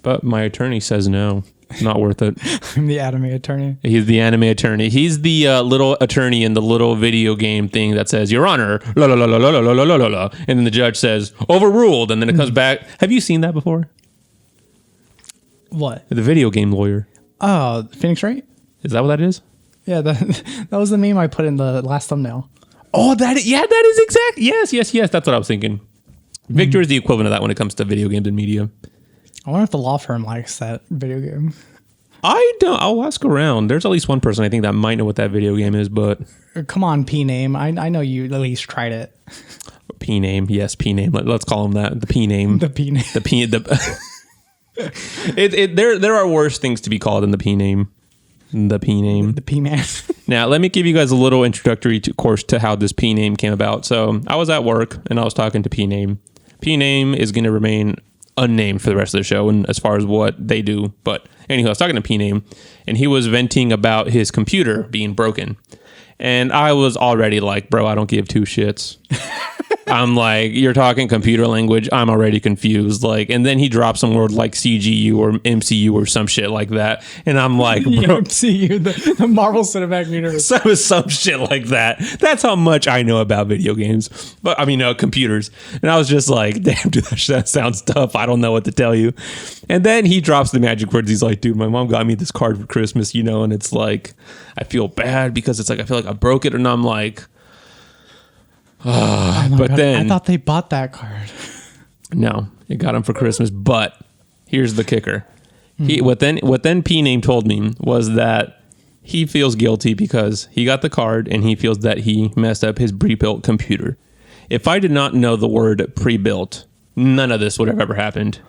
But my attorney says no. Not worth it.
I'm the anime attorney.
He's the anime attorney. He's the little attorney in the little video game thing that says, Your Honor, la la la la la la la la la la. And then the judge says, overruled. And then it comes back. Have you seen that before?
What?
The video game lawyer.
Oh, Phoenix Wright?
Is that what that is?
Yeah, that was the meme I put in the last thumbnail.
Oh, that is exact. Yes. That's what I was thinking. Victor is the equivalent of that when it comes to video games and media.
I wonder if the law firm likes that video game.
I don't. I'll ask around. There's at least one person I think that might know what that video game is, but...
Come on, P-Name. I know you at least tried it.
P-Name. Yes, P-Name. Let's call him that. The P-Name.
The P-Name.
The P... There are worse things to be called than the P-Name. The P-Name.
The P-Man.
Now, let me give you guys a little introductory course to how this P-Name came about. So, I was at work, and I was talking to P-Name. P-Name is going to remain unnamed for the rest of the show and as far as what they do. But anyway, I was talking to P-Name, and he was venting about his computer being broken. And I was already like, bro, I don't give 2 shits. I'm like, you're talking computer language. I'm already confused. Like, and then he dropped some word like CGU or MCU or some shit like that. And I'm like, bro,
MCU, the Marvel Cinematic Universe.
Some shit like that. That's how much I know about video games. But I mean, computers. And I was just like, damn, dude, that sounds tough. I don't know what to tell you. And then he drops the magic words. He's like, dude, my mom got me this card for Christmas, and it's like, I feel bad because it's like, I feel like I broke it. And I'm like, but
God,
then
I thought they bought that card.
No, it got him for Christmas. But here's the kicker: what then P-Name told me was that he feels guilty because he got the card and he feels that he messed up his pre-built computer. If I did not know the word pre-built, none of this would have ever happened.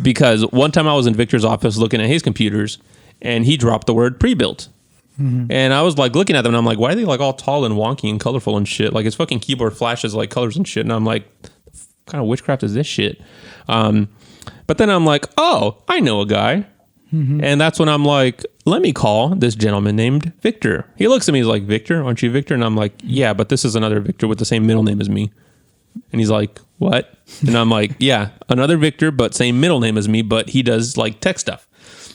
Because one time I was in Victor's office looking at his computers, and he dropped the word pre-built. Mm-hmm. And I was like looking at them and I'm like, why are they like all tall and wonky and colorful and shit? Like his fucking keyboard flashes like colors and shit. And I'm like, what kind of witchcraft is this shit? But then I'm like, oh, I know a guy. Mm-hmm. And that's when I'm like, let me call this gentleman named Victor. He looks at me, he's like, Victor, aren't you Victor? And I'm like, yeah, but this is another Victor with the same middle name as me. And he's like, what? And I'm like, yeah, another Victor, but same middle name as me, but he does like tech stuff.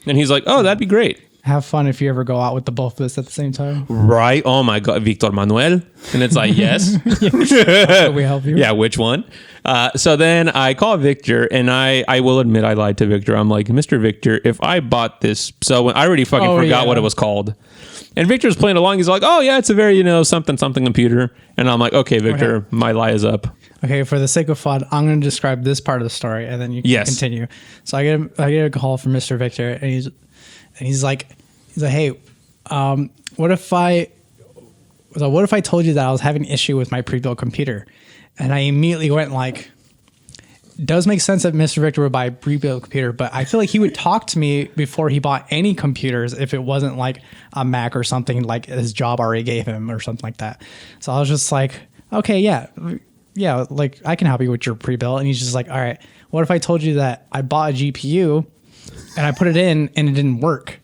And he's like, oh, that'd be great.
Have fun if you ever go out with the both of us at the same time.
Right? Oh my God, Victor Manuel. And it's like, yes.
Can we help you?
Yeah, which one? So then I call Victor, and I will admit I lied to Victor. I'm like, Mr. Victor, if I bought this, so when I already fucking forgot what it was called. And Victor's playing along. He's like, oh yeah, it's a very, something computer. And I'm like, okay, Victor, my lie is up.
Okay, for the sake of fun, I'm going to describe this part of the story, and then you can continue. So I get a call from Mr. Victor, and he's like, hey, what if I told you that I was having an issue with my pre-built computer? And I immediately went like, does make sense that Mr. Victor would buy a pre-built computer, but I feel like he would talk to me before he bought any computers if it wasn't like a Mac or something like his job already gave him or something like that. So I was just like, okay, yeah, like I can help you with your pre-built. And he's just like, all right, what if I told you that I bought a GPU and I put it in and it didn't work?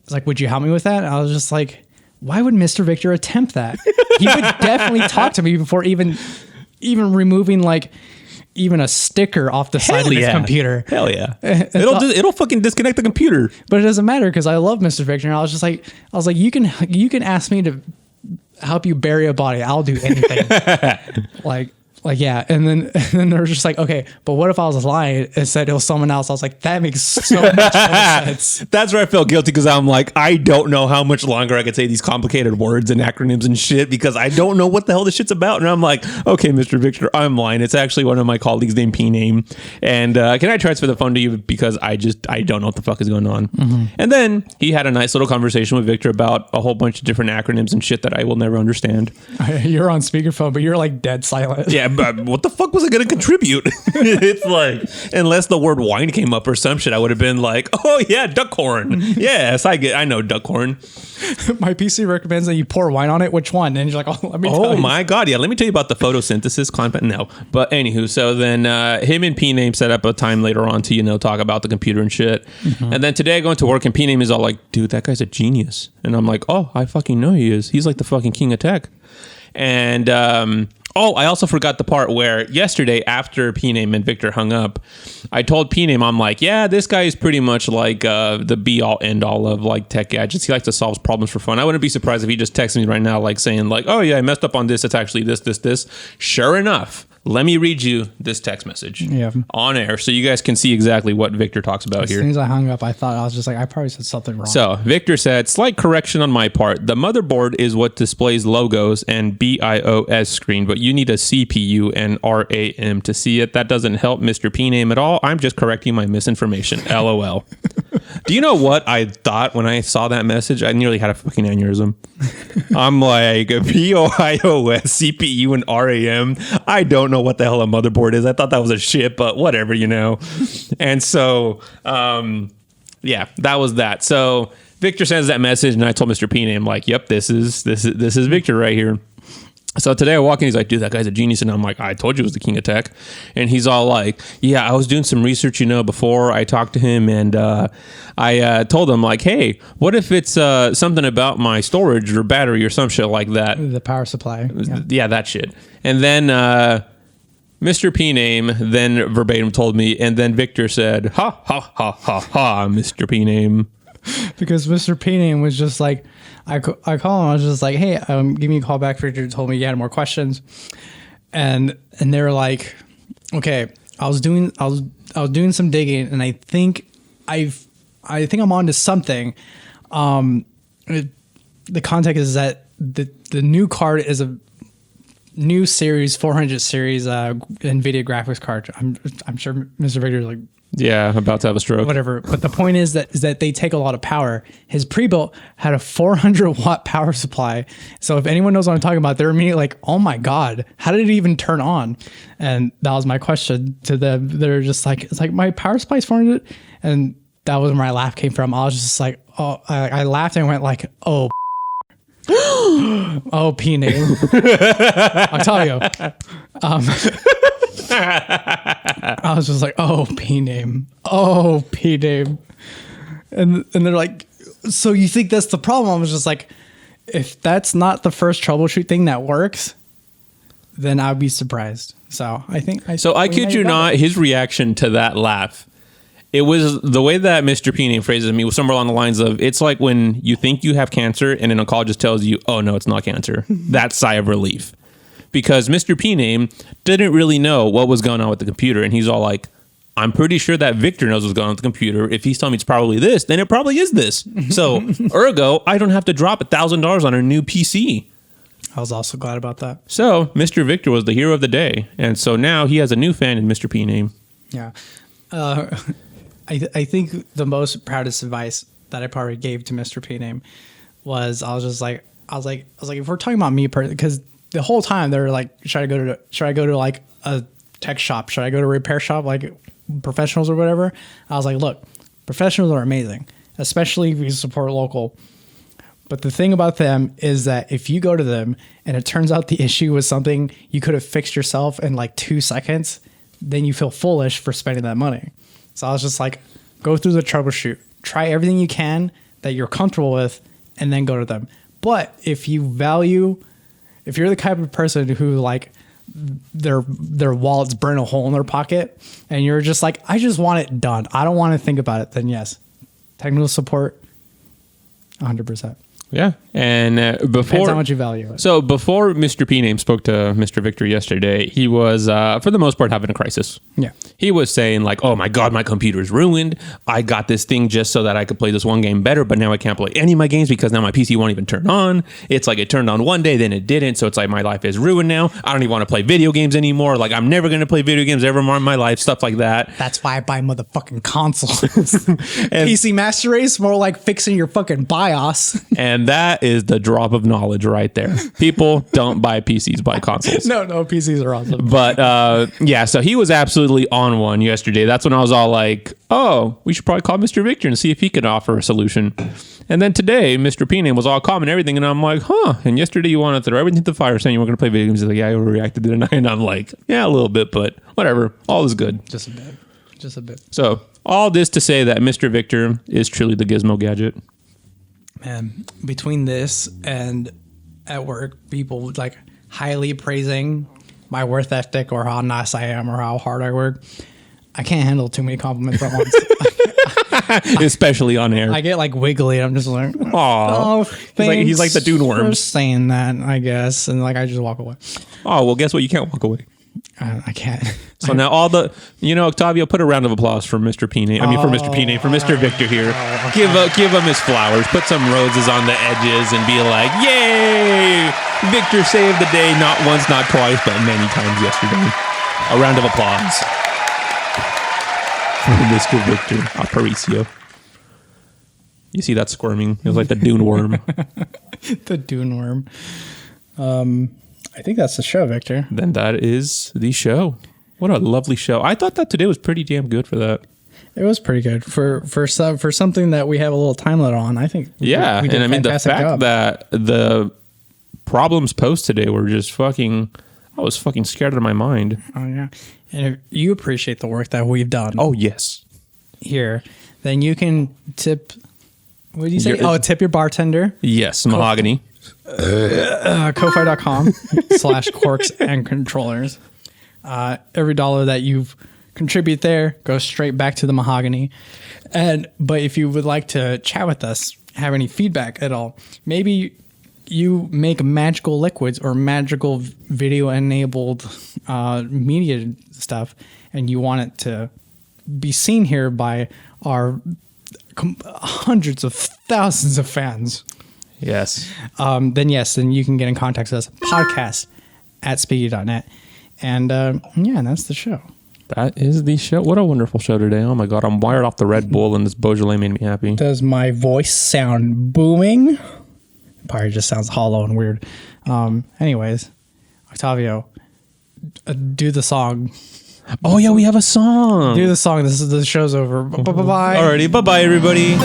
It's like, would you help me with that? And I was just like, why would Mr. Victor attempt that? He would definitely talk to me before even removing like even a sticker off the side of his computer.
Hell yeah. It'll fucking disconnect the computer.
But it doesn't matter because I love Mr. Victor. And I was like, you can ask me to help you bury a body. I'll do anything. Like, yeah. And then they were just like, okay, but what if I was lying and said it was someone else? I was like, that makes so much more sense.
That's where I felt guilty because I'm like, I don't know how much longer I could say these complicated words and acronyms and shit because I don't know what the hell this shit's about. And I'm like, okay, Mr. Victor, I'm lying. It's actually one of my colleagues named P-Name. And can I transfer the phone to you because I don't know what the fuck is going on. Mm-hmm. And then he had a nice little conversation with Victor about a whole bunch of different acronyms and shit that I will never understand.
You're on speakerphone, but you're like dead silent.
Yeah. But what the fuck was it going to contribute? It's like, unless the word wine came up or some shit, I would have been like, oh yeah, duck horn. Yes, I know duck horn.
My PC recommends that you pour wine on it. Which one? And you're like, oh, let me tell you.
Oh my God. Yeah. Let me tell you about the photosynthesis compound. No. But anywho, so then him and P-Name set up a time later on to, talk about the computer and shit. Mm-hmm. And then today I go into work and P-Name is all like, dude, that guy's a genius. And I'm like, oh, I fucking know he is. He's like the fucking king of tech. And, I also forgot the part where yesterday after P-Name and Victor hung up, I told P-Name, I'm like, yeah, this guy is pretty much like the be-all, end-all of like tech gadgets. He likes to solve problems for fun. I wouldn't be surprised if he just texted me right now like saying like, oh yeah, I messed up on this. It's actually this. Sure enough. Let me read you this text message on air so you guys can see exactly what Victor talks about here.
As soon as I hung up, I thought I was just like, I probably said something wrong.
So Victor said, slight correction on my part. The motherboard is what displays logos and BIOS screen, but you need a CPU and RAM to see it. That doesn't help Mr. P-Name at all. I'm just correcting my misinformation. LOL. Do you know what I thought when I saw that message? I nearly had a fucking aneurysm. I'm like, BIOS, CPU, and RAM. I don't know what the hell a motherboard is. I thought that was a shit, but whatever, And so, that was that. So Victor sends that message, and I told Mr. P-Name, like, yep, this is Victor right here. So today I walk in, he's like, dude, that guy's a genius. And I'm like, I told you he was the king of tech. And he's all like, yeah, I was doing some research, before I talked to him. And I told him like, hey, what if it's something about my storage or battery or some shit like that?
The power supply.
Yeah, that shit. And then Mr. P-Name then verbatim told me. And then Victor said, ha, ha, ha, ha, ha, Mr. P-Name.
Because Mr. P-Name was just like, I call him. I was just like, "Hey, give me a call back." Victor told me he had more questions, and they were like, "Okay." I was doing some digging, and I think I'm onto something. The context is that the new card is a new series 400 series NVIDIA graphics card. I'm sure Mr. Victor's like.
Yeah, about to have a stroke.
Whatever. But the point is that they take a lot of power. His pre-built had a 400-watt power supply. So if anyone knows what I'm talking about, they're immediately like, oh my God, how did it even turn on? And that was my question to them. They're just like, it's like, my power supply is 400. And that was where my laugh came from. I was just like, oh, I laughed and went like, oh, oh, P-Name. I'll tell you. I was just like, oh, P-Name. Oh, P-Name. And they're like, so you think that's the problem? I was just like, if that's not the first troubleshoot thing that works, then I'd be surprised. So I think
I kid you not, his reaction to that laugh It was the way that Mr. P name phrases me was somewhere along the lines of, it's like when you think you have cancer and an oncologist tells you, oh no, it's not cancer. That sigh of relief. Because Mr. P name didn't really know what was going on with the computer. And he's all like, I'm pretty sure that Victor knows what's going on with the computer. If he's telling me it's probably this, then it probably is this. So ergo, I don't have to drop $1,000 on a new PC.
I was also glad about that.
So Mr. Victor was the hero of the day. And so now he has a new fan in Mr. P name.
Yeah. I think the most proudest advice that I probably gave to Mr. P name was I was like, if we're talking about me, because the whole time they were like, should I go to like a tech shop? Should I go to a repair shop, like professionals or whatever? I was like, look, professionals are amazing, especially if you support local. But the thing about them is that if you go to them and it turns out the issue was something you could have fixed yourself in like 2 seconds, then you feel foolish for spending that money. So I was just like, go through the troubleshoot, try everything you can that you're comfortable with, and then go to them. But if you're the type of person who like their wallets burn a hole in their pocket and you're just like, I just want it done, I don't want to think about it, then yes, technical support, 100%.
Yeah. And
Depends how much you value it.
So before Mr. P name spoke to Mr. Victor yesterday, he was, for the most part, having a crisis.
Yeah.
He was saying like, oh my God, my computer's ruined. I got this thing just so that I could play this one game better, but now I can't play any of my games because now my PC won't even turn on. It's like it turned on one day, then it didn't. So it's like my life is ruined now. I don't even want to play video games anymore. Like I'm never going to play video games ever more in my life, stuff like that.
That's why I buy motherfucking consoles. PC Master Race, more like fixing your fucking BIOS.
And that is the drop of knowledge right there. People don't buy PCs, buy consoles.
No, PCs are awesome.
But yeah, so he was absolutely on one yesterday. That's when I was all like, oh, we should probably call Mr. Victor and see if he could offer a solution. And then today, Mr. P name was all calm and everything. And I'm like, huh. And yesterday you wanted to throw everything to the fire saying you were going to play video games. He's like, yeah, I overreacted, didn't I? And I'm like, yeah, a little bit, but whatever. All is good.
Just a bit.
So all this to say that Mr. Victor is truly the gizmo gadget.
Man, between this and at work, people like highly praising my work ethic or how nice I am or how hard I work. I can't handle too many compliments at once.
Especially on air.
I get like wiggly. I'm just like,
oh, he's like the Dune worm.
For saying that, I guess, and like I just walk away.
Oh well, guess what? You can't walk away.
I can't.
So now Octavio, put a round of applause for Mr. P name. For Mr. P name, for Mr. Victor here. Give him his flowers. Put some roses on the edges and be like, yay! Victor saved the day, not once, not twice, but many times yesterday. A round of applause for Mr. Victor Aparicio. You see that squirming? It was like the Dune worm.
The Dune worm. I think that's the show, Victor.
Then that is the show. What a lovely show. I thought that today was pretty damn good for that.
It was pretty good for something that we have a little time limit on. I think.
Yeah,
we did
and I mean the fact
job.
that the problems posed today were just fucking. I was fucking scared out of my mind.
Oh yeah, and if you appreciate the work that we've done.
Oh yes.
Here, then you can tip. What did you say? Tip your bartender.
Yes, mahogany.
Ko-fi.com/corks and controllers. Every dollar that you contribute there goes straight back to the mahogany. But if you would like to chat with us, have any feedback at all, maybe you make magical liquids or magical video enabled media stuff, and you want it to be seen here by our hundreds of thousands of fans.
Yes.
Then you can get in contact with us, podcast@speaky.net. And that's the show.
That is the show. What a wonderful show today. Oh my God, I'm wired off the Red Bull and this Beaujolais made me happy.
Does my voice sound booming? Probably just sounds hollow and weird. Anyways, Octavio, do the song.
Oh yeah, we have a song.
Do the song. The show's over. Bye-bye.
Alrighty, bye-bye everybody.